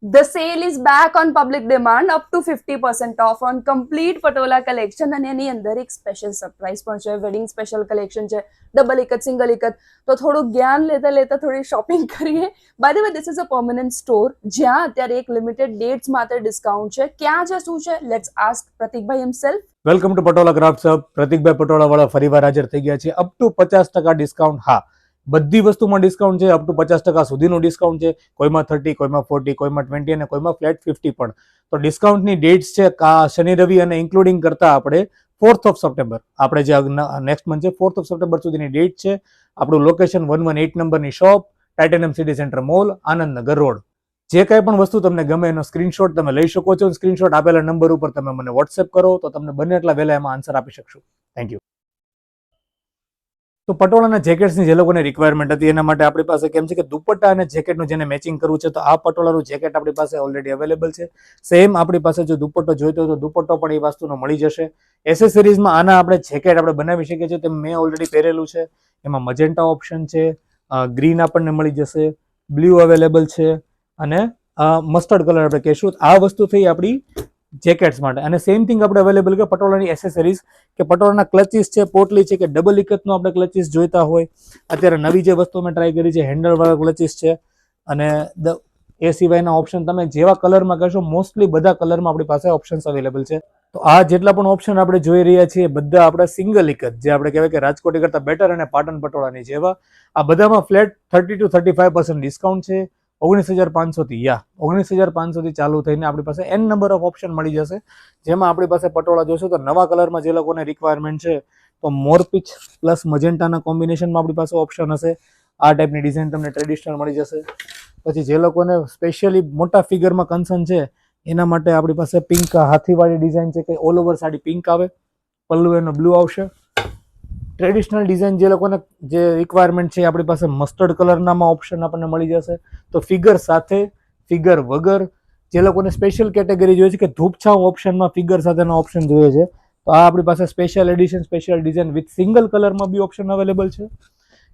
The sale is back on public demand up to 50% off on complete patola collection અને એની અંદર એક special surprise પણ છે. વેડિંગ સ્પેશિયલ કલેક્શન છે, ડબલ એક જ સિંગલ એક જ. તો થોડું જ્ઞાન લેતા લેતા થોડી શોપિંગ કરીએ. By the way this is a permanent store જ્યાં અત્યારે એક લિમિટેડ ડેટ્સ માટે ડિસ્કાઉન્ટ છે. ક્યાં છે, શું છે, લેટ્સ આસ્ક પ્રતિકભાઈ himself. Welcome to Patola crafts hub. પ્રતિકભાઈ પટોળા વાળા ફરીવાર હાજર થઈ ગયા છે. Up to 50% discount. હા, બધી વસ્તુમાં ડિસ્કાઉન્ટ છે. અપ ટુ 50% સુધીનું ડિસ્કાઉન્ટ છે. કોઈમાં 30, કોઈમાં 40, કોઈમાં 20 અને કોઈમાં ફ્લેટ 50 પણ. તો ડિસ્કાઉન્ટની ડેટ્સ છે શનિ રવિ અને ઇન્ક્લુડિંગ કરતા આપણે 4th ઓફ સપ્ટેમ્બર, આપણે જે નેક્સ્ટ મંથ છે 4th ઓફ સપ્ટેમ્બર સુધીની ડેટ છે. આપણું લોકેશન 118 નંબરની shop, titanium city centre mall, Anandnagar road. જે કંઈ પણ વસ્તુ તમને ગમે એનો સ્ક્રીનશોટ તમે લઈ શકો છો. સ્ક્રીનશોટ આપેલા નંબર ઉપર તમે મને વોટ્સએપ કરો તો તમને બને એટલા વહેલા એમાં આન્સર આપી શકશું. Thank you. તો પટોળાના જેકેટ્સની જે લોકોને રિક્વાયરમેન્ટ હતી એના માટે આપણી પાસે કેમ છે કે દુપટ્ટા અને જેકેટનું જેને મેચિંગ કરવું છે તો આ પટોળાનું જેકેટ આપણી પાસે ઓલરેડી અવેલેબલ છે. સેમ આપણી પાસે જો દુપટ્ટો જોઈતો હોય તો દુપટ્ટો પણ એ વસ્તુનો મળી જશે. એસેસરીઝમાં આના આપણે જેકેટ આપણે બનાવી શકીએ છીએ. તેમ મેં ઓલરેડી પહેરેલું છે. એમાં મજેન્ટા ઓપ્શન છે, ગ્રીન આપણને મળી જશે, બ્લુ અવેલેબલ છે અને મસ્ટર્ડ કલર આપણે કહેશું. આ વસ્તુ થઈ આપણી જેકેટ્સ માટે. અને સેમ થિંગ આપણે અવેલેબલ કે પટોળાની એસેસરીઝ કે પટોળાના ક્લચીસ છે, પોટલી છે કે ડબલ ઇકતનો આપણે ક્લચીસ જોઈતા હોય. અત્યારે નવી જે વસ્તુ મેં ટ્રાય કરી છે હેન્ડલવાળા ક્લચીસ છે. અને એ સિવાયના ઓપ્શન તમે જેવા કલરમાં કહેશો મોસ્ટલી બધા કલરમાં આપણી પાસે ઓપ્શન્સ અવેલેબલ છે. તો આ જેટલા પણ ઓપ્શન આપણે જોઈ રહ્યા છીએ બધા આપણા સિંગલ ઇકત, જે આપણે કહેવાય કે રાજકોટી કરતાં બેટર અને પાટણ પટોળાની જેવા. આ બધામાં ફ્લેટ 30 to 35% ડિસ્કાઉન્ટ છે. 19,500 થી 19,500 થી ચાલુ થઈને આપણી પાસે n નંબર ઓફ ઓપ્શન મળી જશે. જેમાં આપણી પાસે પટોળા જોશો તો નવા કલરમાં જે લોકોને રિક્વાયરમેન્ટ છે તો મોરપીચ પ્લસ મજેન્ટાના કોમ્બિનેશનમાં આપણી પાસે ઓપ્શન હશે. આ ટાઈપની ડિઝાઇન તમને ટ્રેડિશનલ મળી જશે. પછી જે લોકોને સ્પેશિયલી મોટા ફિગરમાં કન્સર્ન છે એના માટે આપણી પાસે પિંક હાથીવાળી ડિઝાઇન છે કે ઓલ ઓવર સાડી પિંક આવે, પલ્લુ એનો બ્લુ આવશે. ટ્રેડિશનલ ડિઝાઇન જે લોકોને જે રિક્વાયરમેન્ટ છે આપણી પાસે મસ્ટર્ડ કલરનામાં ઓપ્શન આપણને મળી જશે. તો ફિગર સાથે, ફિગર વગર, જે લોકોને સ્પેશિયલ કેટેગરી જોઈએ છે કે ધૂપછાંવ ઓપ્શનમાં ફિગર સાથેનો ઓપ્શન જોઈએ છે તો આ આપણી પાસે special addition, special design with single કલરમાં બી ઓપ્શન અવેલેબલ છે.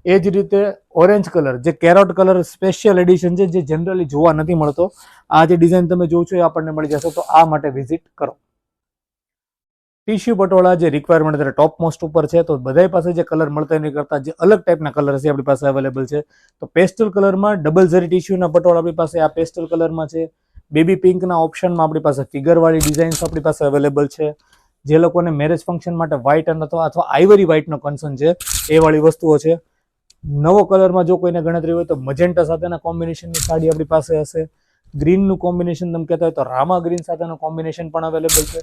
એ જ રીતે ઓરેન્જ કલર જે કેરોટ કલર સ્પેશિયલ એડિશન છે જે જનરલી જોવા નથી મળતો. આ જે ડિઝાઇન તમે જોવો છો એ આપણને મળી જશે. તો આ માટે વિઝિટ કરો. ટીશ્યુ પટોળા જે રિક્વાયરમેન્ટ અત્યારે ટોપ મોસ્ટ ઉપર છે તો બધા પાસે જે કલર મળતા એની કરતાં જે અલગ ટાઈપના કલર છે આપણી પાસે અવેલેબલ છે. તો પેસ્ટલ કલરમાં ડબલ ઝરી ટીશ્યુના પટોળા આપણી પાસે આ પેસ્ટલ કલરમાં છે. બેબી પિંકના ઓપ્શનમાં આપણી પાસે ફિગરવાળી ડિઝાઇન્સ આપણી પાસે અવેલેબલ છે. જે લોકોને મેરેજ ફંક્શન માટે વ્હાઇટ અથવા આઈવરી વ્હાઇટનો કન્સર્ન છે એ વાળી વસ્તુઓ છે. નવો કલરમાં જો કોઈને ગણતરી હોય તો મજેન્ટા સાથેના કોમ્બિનેશનની સાડી આપણી પાસે હશે. ગ્રીનનું કોમ્બિનેશન તમે કહેતા હોય તો રામા ગ્રીન સાથેનું કોમ્બિનેશન પણ અવેલેબલ છે.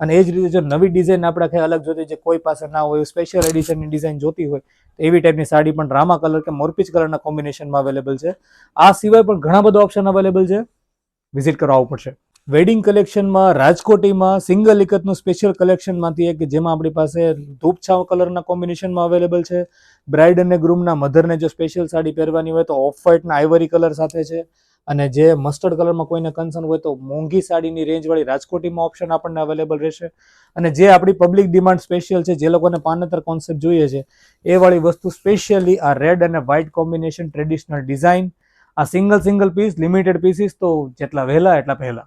અને એ જ રીતે જો નવી ડિઝાઇન આપણે કંઈ અલગ જોતી છે, કોઈ પાસે ના હોય, સ્પેશિયલ એડિશનની ડિઝાઇન જોતી હોય તો એવી ટાઈપની સાડી પણ રામા કલર કે મોરપીચ કલરના કોમ્બિનેશનમાં અવેલેબલ છે. આ સિવાય પણ ઘણા બધા ઓપ્શન અવેલેબલ છે. વિઝિટ કરવા આવવું પડશે. વેડિંગ કલેક્શનમાં રાજકોટીમાં સિંગલ ઇકતનું સ્પેશિયલ કલેક્શનમાંથી એક જેમાં આપણી પાસે ધૂપછાંવ કલરના કોમ્બિનેશનમાં અવેલેબલ છે. બ્રાઇડ અને ગ્રૂમના મધરને જો સ્પેશિયલ સાડી પહેરવાની હોય તો ઓફ વ્હાઇટના આઈવરી કલર સાથે છે. અને જે મસ્ટર્ડ કલરમાં કોઈને કન્સર્ન હોય તો મોંઘી સાડીની રેન્જવાળી રાજકોટીમાં ઓપ્શન આપણને અવેલેબલ રહેશે. અને જે આપણી પબ્લિક ડિમાન્ડ સ્પેશિયલ છે, જે લોકોને પાનેતર કોન્સેપ્ટ જોઈએ છે એ વાળી વસ્તુ સ્પેશિયલી આ રેડ અને વ્હાઇટ કોમ્બિનેશન ટ્રેડિશનલ ડિઝાઇન. આ સિંગલ પીસ, લિમિટેડ પીસીસ, તો જેટલા વહેલા એટલા પહેલા.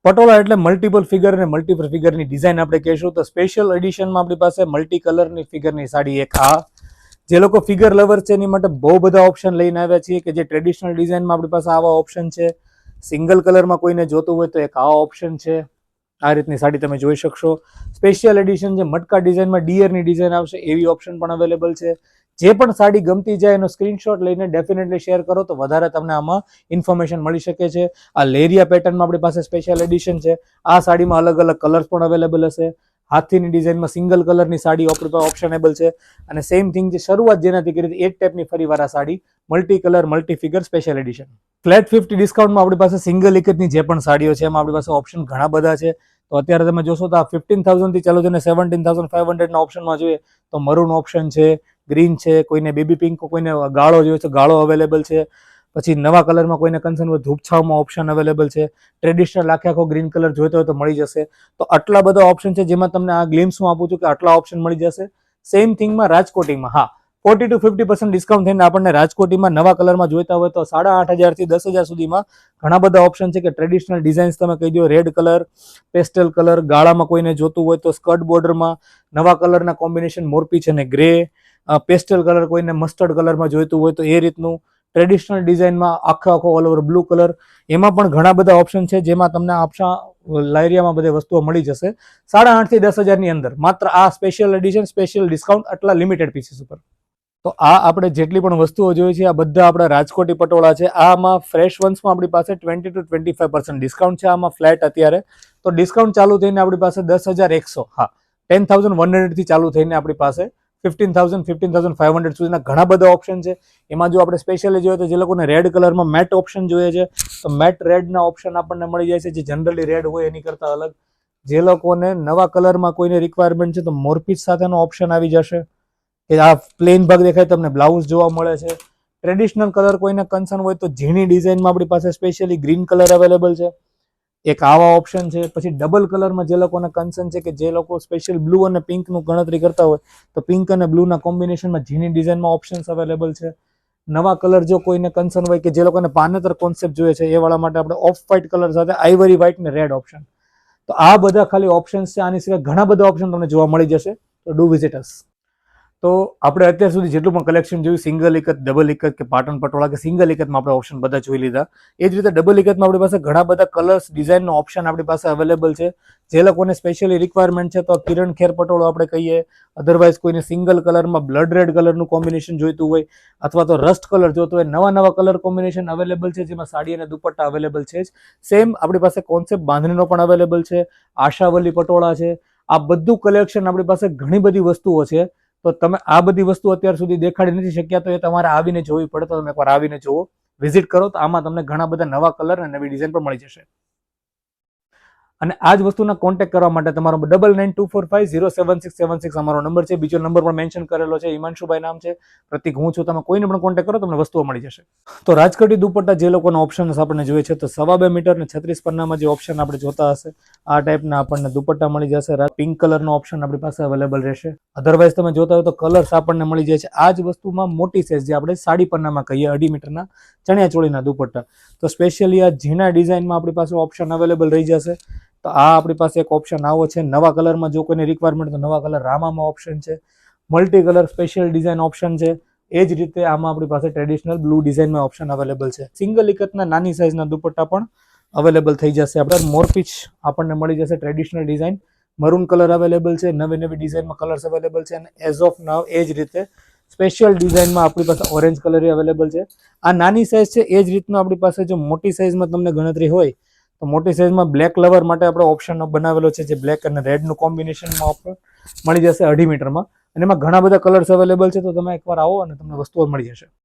પટોળા એટલે મલ્ટિપલ ફિગર અને મલ્ટિપલ ફિગરની ડિઝાઇન આપણે કહેશું. તો સ્પેશિયલ એડિશનમાં આપણી પાસે મલ્ટી કલરની ફિગરની સાડી એક આ. જે લોકો ફિગર લવર છે એની માટે બહુ બધા ઓપ્શન લઈને આવ્યા છીએ કે જે ટ્રેડિશનલ ડિઝાઇનમાં આપણી પાસે આવા ઓપ્શન છે. સિંગલ કલરમાં કોઈને જોતું હોય તો એક આ ઓપ્શન છે. આ રીતની સાડી તમે જોઈ શકશો. સ્પેશિયલ એડિશન જે મટકા ડિઝાઇનમાં ડિયરની ડિઝાઇન આવશે એવી ઓપ્શન પણ અવેલેબલ છે. જે પણ સાડી ગમતી જાય એનો સ્ક્રીનશોટ લઈને ડેફિનેટલી શેર કરો તો વધારે તમને આમાં ઇન્ફોર્મેશન મળી શકે છે. આ લેરિયા પેટર્નમાં આપણી પાસે સ્પેશિયલ એડિશન છે. આ સાડીમાં અલગ અલગ કલર્સ પણ અવેલેબલ હશે. હાથીની ડિઝાઇનમાં સિંગલ કલરની સાડી આપણી પાસે ઓપ્શનેબલ છે. અને સેમ થિંગ જે શરૂઆત જેનાથી કરી હતી એ જ ટાઈપની ફરીવાર આ sari multi colour multi figure special addition. Flat 50 ડિસ્કાઉન્ટમાં આપણી પાસે સિંગલ ઇકતની જે પણ સાડીઓ છે એમાં આપણી પાસે ઓપ્શન ઘણા બધા છે. તો અત્યારે તમે જોશો તો આ 15,000 થી ચાલુ થઈને 17,500 ના ઓપ્શનમાં જોઈએ તો મરૂન ઓપ્શન છે, ગ્રીન છે, કોઈને બેબી પિંક, કોઈને ગાળો જોઈએ તો ગાળો અવેલેબલ છે. પછી નવા કલરમાં કોઈને કન્સર્ન હોય ધૂપછાવમાં ઓપ્શન અવેલેબલ છે. ટ્રેડિશનલ આખો ગ્રીન કલર જોઈતો હોય તો મળી જશે. તો આટલા બધા ઓપ્શન છે જેમાં તમને આ ગ્લિમ્સ હું આપું છું કે આટલા ઓપ્શન મળી જશે. સેમ થિંગમાં રાજકોટીમાં હા 40 to 50% ડિસ્કાઉન્ટ થઈને આપણને રાજકોટીમાં નવા કલરમાં જોઈતા હોય તો 8,500 થી 10,000 સુધીમાં ઘણા બધા ઓપ્શન છે કે ટ્રેડિશનલ ડિઝાઇન્સ તમે કહી દો, રેડ કલર, પેસ્ટલ કલર, ગાળામાં કોઈને જોતું હોય તો સ્કર્ટ બોર્ડરમાં નવા કલરના કોમ્બિનેશન મોરપીચ અને ગ્રે, પેસ્ટલ કલર કોઈને મસ્ટર્ડ કલરમાં જોઈતું હોય તો એ રીતનું, ટ્રેડિશનલ ડિઝાઇનમાં આખો ઓલ ઓવર બ્લુ કલર, એમાં પણ ઘણા બધા ઓપ્શન છે જેમાં તમને આપણા લાયરિયામાં બધી વસ્તુઓ મળી જશે 8,500 થી 10,000 ની અંદર, માત્ર આ સ્પેશિયલ એડિશન, સ્પેશિયલ ડિસ્કાઉન્ટ, આટલા લિમિટેડ પીસીસ ઉપર. તો આ આપણે જેટલી પણ વસ્તુઓ જોઈ છે આ બધા આપણા રાજકોટી પટોળા છે. આમાં ફ્રેશ વન્સમાં આપણી પાસે 20 to 25% ડિસ્કાઉન્ટ છે આમાં ફ્લેટ અત્યારે. તો ડિસ્કાઉન્ટ ચાલુ થઈને આપણી પાસે 10,100, હા 10,100 થી ચાલુ થઈને આપણી પાસે 15,000, 15,500 સુધીના ઘણા બધા ઓપ્શન છે. એમાં જો આપણે સ્પેશિયલી જોઈએ તો જે લોકોને રેડ કલરમાં મેટ ઓપ્શન જોઈએ છે તો મેટ રેડના ઓપ્શન આપણને મળી જાય છે, જે જનરલી રેડ હોય એની કરતાં અલગ. જે લોકોને નવા કલરમાં કોઈને રિક્વાયરમેન્ટ છે તો મોરપીચ સાથેનો ઓપ્શન આવી જશે કે આ પ્લેન ભાગ દેખાય તમને બ્લાઉઝ જોવા મળે છે. ટ્રેડિશનલ કલર કોઈને કન્સર્ન હોય તો ઝીણી ડિઝાઇનમાં આપણી પાસે સ્પેશિયલી ગ્રીન કલર અવેલેબલ છે, એક આવા ઓપ્શન છે. પછી ડબલ કલરમાં જે લોકોને કન્સર્ન છે કે જે લોકો સ્પેશિયલ બ્લુ અને પિંકનું ગણતરી કરતા હોય તો પિંક અને બ્લુના કોમ્બિનેશનમાં ઝીણી ડિઝાઇનમાં ઓપ્શન્સ અવેલેબલ છે. નવા કલર જો કોઈને કન્સર્ન હોય કે જે લોકોને પાનેતર કોન્સેપ્ટ જોઈએ છે એ વાળા માટે આપણે ઓફ વ્હાઇટ કલર સાથે આઈવરી વ્હાઇટ ને રેડ ઓપ્શન. તો આ બધા ખાલી ઓપ્શન્સ છે, આની સિવાય ઘણા બધા ઓપ્શન તમને જોવા મળી જશે. તો ડુ વિઝિટ અસ. તો આપણે અત્યાર સુધી જેટલું પણ કલેક્શન જોયું, સિંગલ એકત, ડબલ એકત કે પાટણ પટોળા કે સિંગલ એકતમાં આપણે ઓપ્શન બધા જોઈ લીધા. એ જ રીતે ડબલ એકતમાં આપણી પાસે ઘણા બધા કલર્સ, ડિઝાઇનનો ઓપ્શન આપણી પાસે અવેલેબલ છે. જે લોકોને સ્પેશિયલી રિક્વાયરમેન્ટ છે તો કિરણ ખેર પટોળો આપણે કહીએ, અધરવાઇઝ કોઈને સિંગલ કલરમાં બ્લડ રેડ કલરનું કોમ્બિનેશન જોઈતું હોય અથવા તો રસ્ટ કલર જોતો હોય, નવા કલર કોમ્બિનેશન અવેલેબલ છે જેમાં સાડી અને દુપટ્ટા અવેલેબલ છે જ. સેમ આપણી પાસે કોન્સેપ્ટ બાંધણીનો પણ અવેલેબલ છે, આશાવલી પટોળા છે. આ બધું કલેક્શન આપણી પાસે ઘણી બધી વસ્તુઓ છે. તો તમે આ બધી વસ્તુ અત્યાર સુધી દેખાડી નથી શક્યા તો એ તમારે આવીને જોવી પડે. તો તમે એકવાર આવીને જુઓ, વિઝિટ કરો તો આમાં તમને ઘણા બધા નવા કલર અને નવી ડિઝાઇન પણ મળી જશે. અને આ જ વસ્તુના કોન્ટેક્ટ કરવા માટે તમારો 9924507676 અમારો નંબર છે. બીજો નંબર પણ મેન્શન કરેલો છે, હિમાંશુભાઈ નામ છે, પ્રતિક હું છું. તમે કોઈને પણ કોન્ટેક્ટ કરો તમને વસ્તુઓ મળી જશે. તો રાજકોટી દુપટ્ટા જે લોકોના ઓપ્શન્સ આપણે જોઈએ છે તો 2.5 મીટર ને 36 પન્નામાં જે ઓપ્શન આપણે જોતા હશે આ ટાઈપના આપણને દુપટ્ટા મળી જશે. પિંક કલરનો ઓપ્શન આપણી પાસે અવેલેબલ રહેશે. અધરવાઇઝ તમે જોતા હોય તો કલર્સ આપણને મળી જાય છે. આ જ વસ્તુમાં મોટી સાઇઝ જે આપણે સાડી પન્નામાં કહીએ 2.5 મીટરના ચણિયા ચોળીના દુપટ્ટા, તો સ્પેશિયલી આ ઝીણા ડિઝાઇનમાં આપણી પાસે ઓપ્શન અવેલેબલ રહી જશે. તો આ આપણી પાસે એક ઓપ્શન આવો છે. નવા કલરમાં જો કોઈને રિક્વાયરમેન્ટ તો નવા કલર રામામાં ઓપ્શન છે, multi colour special design option છે. એ જ રીતે આમાં આપણી પાસે ટ્રેડિશનલ બ્લુ ડિઝાઇનમાં ઓપ્શન અવેલેબલ છે. સિંગલ એકતના નાની સાઇઝના દુપટ્ટા પણ અવેલેબલ થઈ જશે. આપણે મોરપીચ આપણને મળી જશે, traditional design maroon colour available છે, નવી ડિઝાઇનમાં કલર્સ અવેલેબલ છે. અને એઝ ઓફ નાવ એ જ રીતે સ્પેશિયલ ડિઝાઇનમાં આપણી પાસે ઓરેન્જ કલર અવેલેબલ છે. આ નાની સાઇઝ છે. એ જ રીતનું આપણી પાસે જો મોટી સાઇઝમાં તમને ગણતરી હોય તો મોટી સાઇઝમાં બ્લેક લવર માટે આપણે ઓપ્શન બનાવેલો છે, જે બ્લેક અને રેડનું કોમ્બિનેશનમાં ઓપ્શન મળી જશે 2.5 મીટરમાં. અને એમાં ઘણા બધા કલર્સ અવેલેબલ છે. તો તમે એકવાર આવો અને તમને વસ્તુઓ મળી જશે.